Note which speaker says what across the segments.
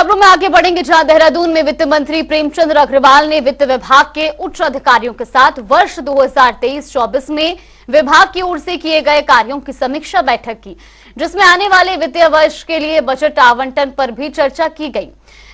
Speaker 1: खबरों में आगे बढ़ेंगे, जहां देहरादून में वित्त मंत्री प्रेमचंद अग्रवाल ने वित्त विभाग के उच्च अधिकारियों के साथ वर्ष 2023-24 में विभाग की ओर से किए गए कार्यों की समीक्षा बैठक की, जिसमें आने वाले वित्तीय वर्ष के लिए बजट आवंटन पर भी चर्चा की गई।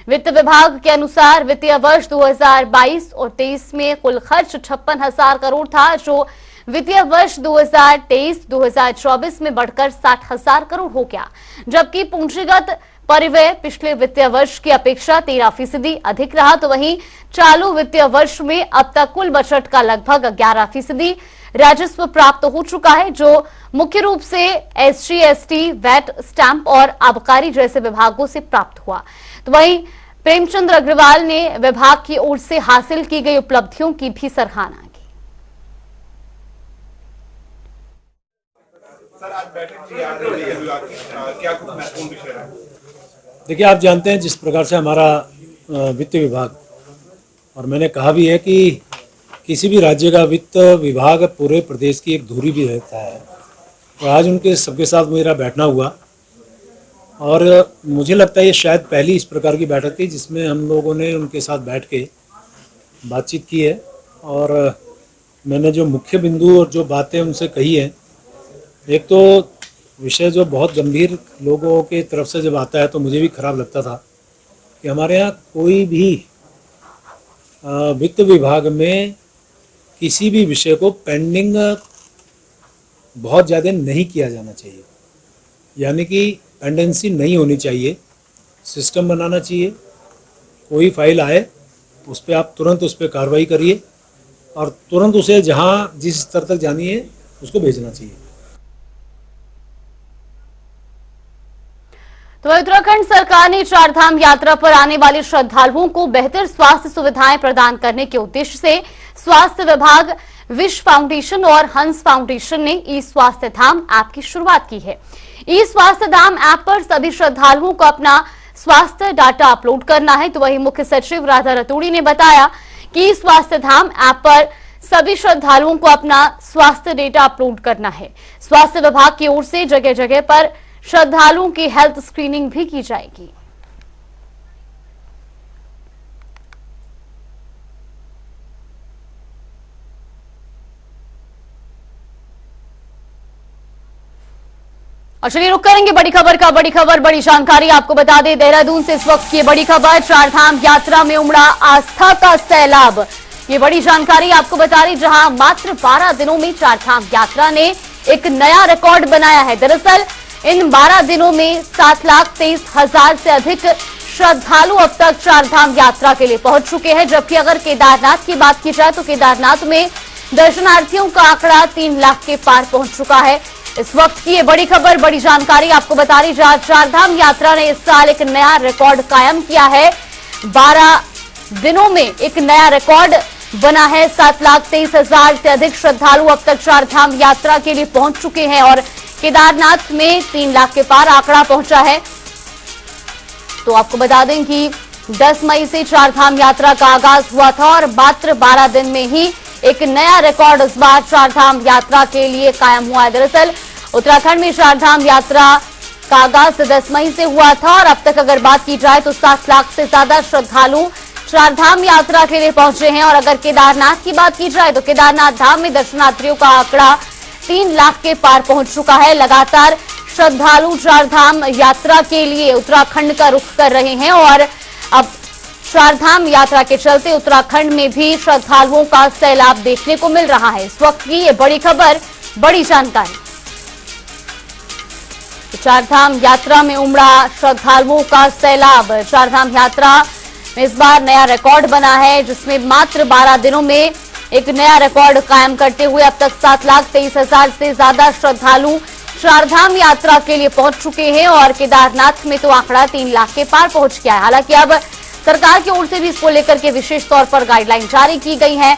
Speaker 1: वित्त विभाग के अनुसार वित्तीय वर्ष 2022 और 23 में कुल खर्च 56,000 करोड़ था, जो वित्तीय वर्ष 2023-2024 में बढ़कर 60,000 करोड़ हो गया, जबकि पूंजीगत परिव्यय पिछले वित्तीय वर्ष की अपेक्षा 13% अधिक रहा। तो वहीं चालू वित्तीय वर्ष में अब तक कुल बजट का लगभग 11% राजस्व प्राप्त हो चुका है, जो मुख्य रूप से SGST, वैट, स्टैंप और आबकारी जैसे विभागों से प्राप्त हुआ। तो वहीं प्रेमचंद अग्रवाल ने विभाग की ओर से हासिल की गई उपलब्धियों की भी सराहना की।
Speaker 2: सर, आज बैठक क्या कुछ महत्वपूर्ण विषय रहा?
Speaker 3: देखिए, आप जानते हैं जिस प्रकार से हमारा वित्त विभाग, और मैंने कहा भी है कि किसी भी राज्य का वित्त विभाग पूरे प्रदेश की एक धुरी भी रहता है, और आज उनके सबके साथ मेरा बैठना हुआ और मुझे लगता है ये शायद पहली इस प्रकार की बैठक थी जिसमें हम लोगों ने उनके साथ बैठ के बातचीत की है। और मैंने जो मुख्य बिंदु और जो बातें उनसे कही हैं, एक तो विषय जो बहुत गंभीर लोगों के तरफ से जब आता है तो मुझे भी खराब लगता था कि हमारे यहाँ कोई भी वित्त विभाग में किसी भी विषय को पेंडिंग बहुत ज़्यादा नहीं किया जाना चाहिए, यानी कि पेंडेंसी नहीं होनी चाहिए। सिस्टम बनाना चाहिए, कोई फाइल आए उस पर आप तुरंत उस पर कार्रवाई करिए और तुरंत उसे जहाँ जिस स्तर तक जानी है उसको भेजना चाहिए।
Speaker 1: तो उत्तराखंड सरकार ने चारधाम यात्रा पर आने वाले श्रद्धालुओं को बेहतर स्वास्थ्य सुविधाएं प्रदान करने के उद्देश्य से स्वास्थ्य विभाग, विश फाउंडेशन और हंस फाउंडेशन ने ई स्वास्थ्य धाम ऐप की शुरुआत की है। ई स्वास्थ्य धाम ऐप पर सभी श्रद्धालुओं को अपना स्वास्थ्य डाटा अपलोड करना है। तो वहीं मुख्य सचिव राधा रतूड़ी ने बताया कि ई स्वास्थ्य धाम ऐप पर सभी श्रद्धालुओं को अपना स्वास्थ्य डेटा अपलोड करना है। स्वास्थ्य विभाग की ओर से जगह जगह पर श्रद्धालुओं की हेल्थ स्क्रीनिंग भी की जाएगी। और चलिए रुक करेंगे बड़ी खबर का। बड़ी जानकारी आपको बता दें, देहरादून से इस वक्त की बड़ी खबर, चारधाम यात्रा में उमड़ा आस्था का सैलाब। ये बड़ी जानकारी आपको बता रही, जहां मात्र 12 दिनों में चारधाम यात्रा ने एक नया रिकॉर्ड बनाया है। दरअसल इन 12 दिनों में 7,23,000 से अधिक श्रद्धालु अब तक चारधाम यात्रा के लिए पहुंच चुके हैं, जबकि अगर केदारनाथ की बात की जाए तो केदारनाथ में दर्शनार्थियों का आंकड़ा 3 लाख के पार पहुंच चुका है। इस वक्त की ये बड़ी खबर, बड़ी जानकारी आपको बता रही, जहां चारधाम यात्रा ने इस साल एक नया रिकॉर्ड कायम किया है। 12 दिनों में एक नया रिकॉर्ड बना है। 7,23,000 से अधिक श्रद्धालु अब तक चारधाम यात्रा के लिए पहुंच चुके हैं और केदारनाथ में 3 लाख के पार आंकड़ा पहुंचा है। तो आपको बता दें कि 10 मई से चारधाम यात्रा का आगाज हुआ था और मात्र 12 दिन में ही एक नया रिकॉर्ड इस बार चारधाम यात्रा के लिए कायम हुआ है। दरअसल उत्तराखंड में चारधाम यात्रा का आगाज 10 मई से हुआ था और अब तक अगर बात की जाए तो 7 लाख से ज्यादा श्रद्धालु चारधाम यात्रा के लिए पहुंचे हैं। और अगर केदारनाथ की बात की जाए तो केदारनाथ धाम में दर्शनार्थियों का आंकड़ा 3 लाख के पार पहुंच चुका है। लगातार श्रद्धालु चारधाम यात्रा के लिए उत्तराखंड का रुख कर रहे हैं और अब चारधाम यात्रा के चलते उत्तराखंड में भी श्रद्धालुओं का सैलाब देखने को मिल रहा है। इस वक्त की ये बड़ी खबर, बड़ी जानकारी। चारधाम यात्रा में उमड़ा श्रद्धालुओं का सैलाब। चारधाम यात्रा में इस बार नया रिकॉर्ड बना है, जिसमें मात्र 12 दिनों में एक नया रिकॉर्ड कायम करते हुए अब तक 7,23,000 से ज्यादा श्रद्धालु चारधाम यात्रा के लिए पहुंच चुके हैं और केदारनाथ में तो आंकड़ा 3 लाख के पार पहुंच गया है। हालांकि अब सरकार की ओर से भी इसको लेकर के विशेष तौर पर गाइडलाइन जारी की गई है।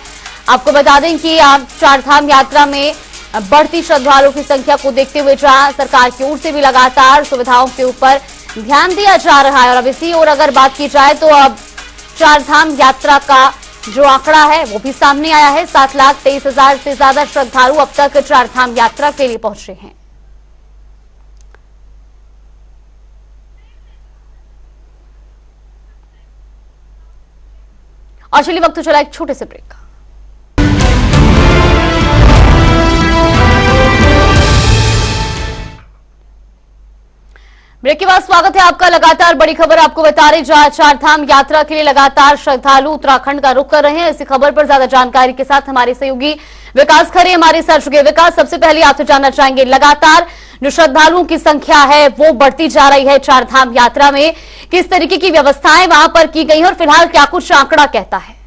Speaker 1: आपको बता दें कि आप चारधाम यात्रा में बढ़ती श्रद्धालुओं की संख्या को देखते हुए जहां सरकार की ओर से भी लगातार सुविधाओं के ऊपर ध्यान दिया जा रहा है और अब इसी ओर अगर बात की जाए तो अब चारधाम यात्रा का जो आंकड़ा है वो भी सामने आया है। 7,23,000 से ज्यादा श्रद्धालु अब तक चारधाम यात्रा के लिए पहुंचे हैं। और चलिए वक्त चला एक छोटे से ब्रेक का। ब्रेक के बाद स्वागत है आपका। लगातार बड़ी खबर आपको बता रहे, जहां चारधाम यात्रा के लिए लगातार श्रद्धालु उत्तराखंड का रुख कर रहे हैं। इसी खबर पर ज्यादा जानकारी के साथ हमारे सहयोगी विकास खरे हमारे साथ जुड़े। विकास, सबसे पहले आपसे जानना चाहेंगे, लगातार जो श्रद्धालुओं की संख्या है वो बढ़ती जा रही है चारधाम यात्रा में, किस तरीके की व्यवस्थाएं वहां पर की गई है और फिलहाल क्या कुछ आंकड़ा कहता है?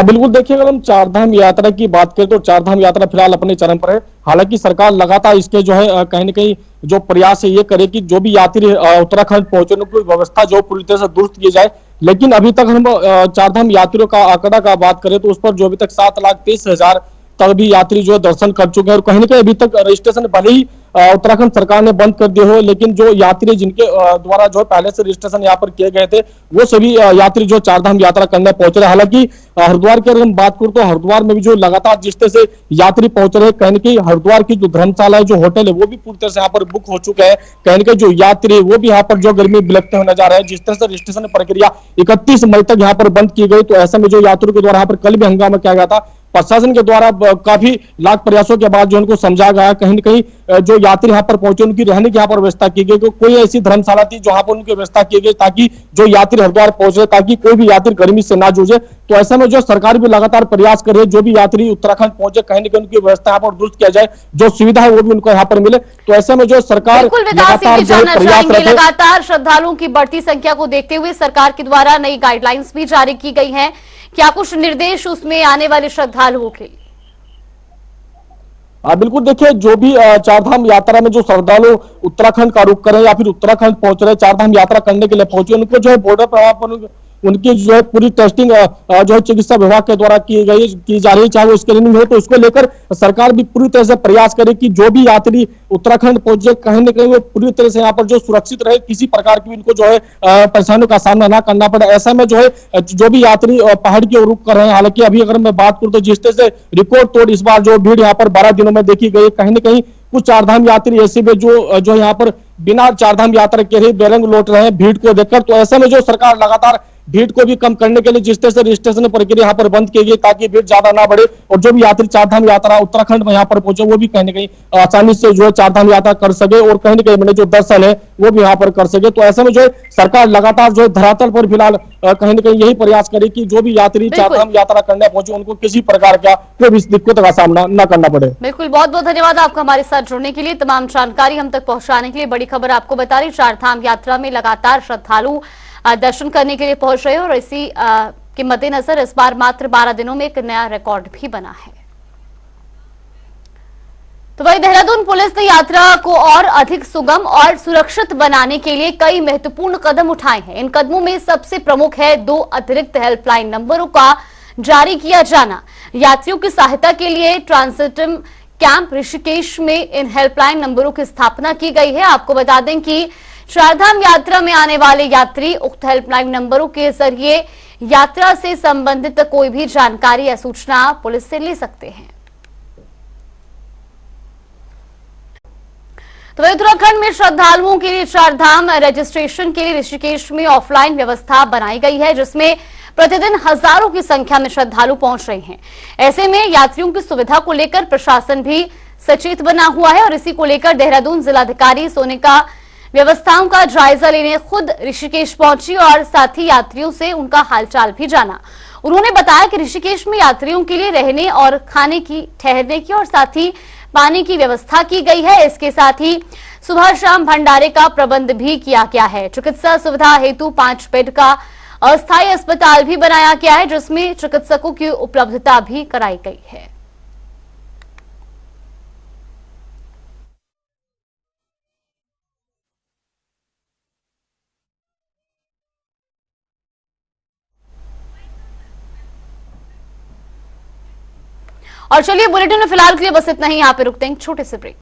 Speaker 4: बिल्कुल, देखिए अगर हम चारधाम यात्रा की बात करें तो चारधाम यात्रा फिलहाल अपने चरम पर है। हालांकि सरकार लगातार इसके जो है कहीं न कहीं जो प्रयास है ये करे कि जो भी यात्री उत्तराखंड पहुंचने की व्यवस्था जो पूरी तरह से दुरुस्त की जाए। लेकिन अभी तक हम चारधाम यात्रियों का आंकड़ा का बात करें तो उस पर जो अभी तक 7,23,000 तक भी यात्री जो है दर्शन कर चुके हैं। और कहीं न कहीं अभी तक रजिस्ट्रेशन भले ही उत्तराखंड सरकार ने बंद कर दिए हो, लेकिन जो यात्री जिनके द्वारा जो पहले से रजिस्ट्रेशन यहाँ पर किए गए थे वो सभी यात्री जो चारधाम यात्रा करने पहुंच रहे हैं। हालांकि हरिद्वार की अगर हम बात करें तो हरिद्वार में भी जो लगातार जिस तरह से यात्री पहुंच रहे हैं, कहीं न कहीं हरिद्वार की जो धर्मशाला है, जो होटल है, वो भी पूरी तरह से यहाँ पर बुक हो चुके हैं। कहीं न कहीं जो यात्री वो भी यहाँ पर जो गर्मी बिलखते हुए नजर आ रहे हैं। जिस तरह से रजिस्ट्रेशन प्रक्रिया 31 मई तक यहाँ पर बंद की गई, तो ऐसे में जो यात्रियों के द्वारा यहाँ पर कल भी हंगामा किया गया था। प्रशासन के द्वारा काफी लाख प्रयासों के बाद जो उनको समझा गया, कहीं न कहीं जो यात्री यहाँ पर पहुंचे उनकी रहने की यहाँ पर व्यवस्था की गई। कोई ऐसी धर्मशाला थी जहां पर उनकी व्यवस्था की गई ताकि जो यात्री हरिद्वार पहुंचे, ताकि कोई भी यात्री गर्मी से ना जूझे। तो ऐसे में जो सरकार भी लगातार प्रयास कर रही है, जो भी यात्री उत्तराखंड पहुंचे कहीं न कहीं उनकी व्यवस्था यहाँ पर दुरुस्त किया जाए, जो सुविधा है वो भी उनको यहाँ पर मिले। तो ऐसे में जो सरकार
Speaker 1: लगातार श्रद्धालुओं की बढ़ती संख्या को देखते हुए सरकार के द्वारा नई गाइडलाइंस भी जारी की गई है, क्या कुछ निर्देश उसमें आने वाले श्रद्धालुओं के लिए?
Speaker 4: बिल्कुल, देखिए जो भी चारधाम यात्रा में जो श्रद्धालु उत्तराखंड का रुख करें या फिर उत्तराखंड पहुंच रहे, चारधाम यात्रा करने के लिए पहुंचे, उनको जो है बॉर्डर प्रभाव पर उनकी जो है पूरी टेस्टिंग जो है चिकित्सा विभाग के द्वारा की जा रही है, चाहे वो स्क्रीनिंग हो। तो उसको लेकर सरकार भी पूरी तरह से प्रयास करे कि जो भी यात्री उत्तराखंड पहुंचे कहीं न कहीं वो पूरी तरह से यहाँ पर जो सुरक्षित रहे, किसी प्रकार की उनको जो है परेशानियों का सामना ना करना पड़े। ऐसा में जो है जो भी यात्री पहाड़ की ओर रुख कर रहे हैं, हालांकि अभी अगर मैं बात करूं तो जिस तरह से रिकॉर्ड तोड़ इस बार जो भीड़ यहाँ पर 12 दिनों में देखी गई, कहीं न कहीं कुछ चारधाम यात्री ऐसे भी जो यहाँ पर बिना चारधाम यात्रा के ही बेरंग लौट रहे हैं भीड़ को देखकर। तो ऐसे में जो सरकार लगातार भीड़ को भी कम करने के लिए जिस तरह से रजिस्ट्रेशन प्रक्रिया यहाँ पर बंद की गई ताकि भीड़ ज्यादा ना बढ़े और जो भी यात्री चारधाम यात्रा उत्तराखंड में यहाँ पर पहुंचे वो भी कहीं न कहीं आसानी से जो है चारधाम यात्रा कर सके और कहीं न कहीं मैंने जो दर्शन है वो भी यहाँ पर कर सके। तो ऐसे में जो है सरकार लगातार जो है धरातल पर फिलहाल कहीं न कहीं यही प्रयास करे कि जो भी यात्री चारधाम यात्रा करने पहुंचे उनको किसी प्रकार का कोई भी दिक्कत का सामना न करना पड़े।
Speaker 1: बिल्कुल, बहुत बहुत धन्यवाद आपका हमारे साथ जुड़ने के लिए, तमाम जानकारी हम तक पहुंचाने के लिए। बड़ी खबर आपको बता रही, चारधाम यात्रा में लगातार श्रद्धालु दर्शन करने के लिए पहुंच रहे हैं और इसी के मद्देनजर इस बार मात्र 12 दिनों में एक नया रिकॉर्ड भी बना है। तो वही देहरादून पुलिस ने यात्रा को और अधिक सुगम और सुरक्षित बनाने के लिए कई महत्वपूर्ण कदम उठाए हैं। इन कदमों में सबसे प्रमुख है 2 अतिरिक्त हेल्पलाइन नंबरों का जारी किया जाना। यात्रियों की सहायता के लिए ट्रांजिटम कैंप ऋषिकेश में इन हेल्पलाइन नंबरों की स्थापना की गई है। आपको बता दें कि चारधाम यात्रा में आने वाले यात्री उक्त हेल्पलाइन नंबरों के जरिए यात्रा से संबंधित कोई भी जानकारी या सूचना पुलिस से ले सकते हैं। तो उत्तराखंड में श्रद्धालुओं के लिए चारधाम रजिस्ट्रेशन के लिए ऋषिकेश में ऑफलाइन व्यवस्था बनाई गई है, जिसमें प्रतिदिन हजारों की संख्या में श्रद्धालु पहुंच रहे हैं। ऐसे में यात्रियों की सुविधा को लेकर प्रशासन भी सचेत बना हुआ है और इसी को लेकर देहरादून जिलाधिकारी सोनिका व्यवस्थाओं का जायजा लेने खुद ऋषिकेश पहुंची और साथ ही यात्रियों से उनका हालचाल भी जाना। उन्होंने बताया कि ऋषिकेश में यात्रियों के लिए रहने और खाने की, ठहरने की और साथ ही पानी की व्यवस्था की गई है। इसके साथ ही सुबह शाम भंडारे का प्रबंध भी किया गया है। चिकित्सा सुविधा हेतु 5 बेड का अस्थायी अस्पताल भी बनाया गया है, जिसमें चिकित्सकों की उपलब्धता भी कराई गई है। और चलिए बुलेटिन में फिलहाल के लिए बस इतना ही, यहाँ पे रुकते हैं छोटे से ब्रेक।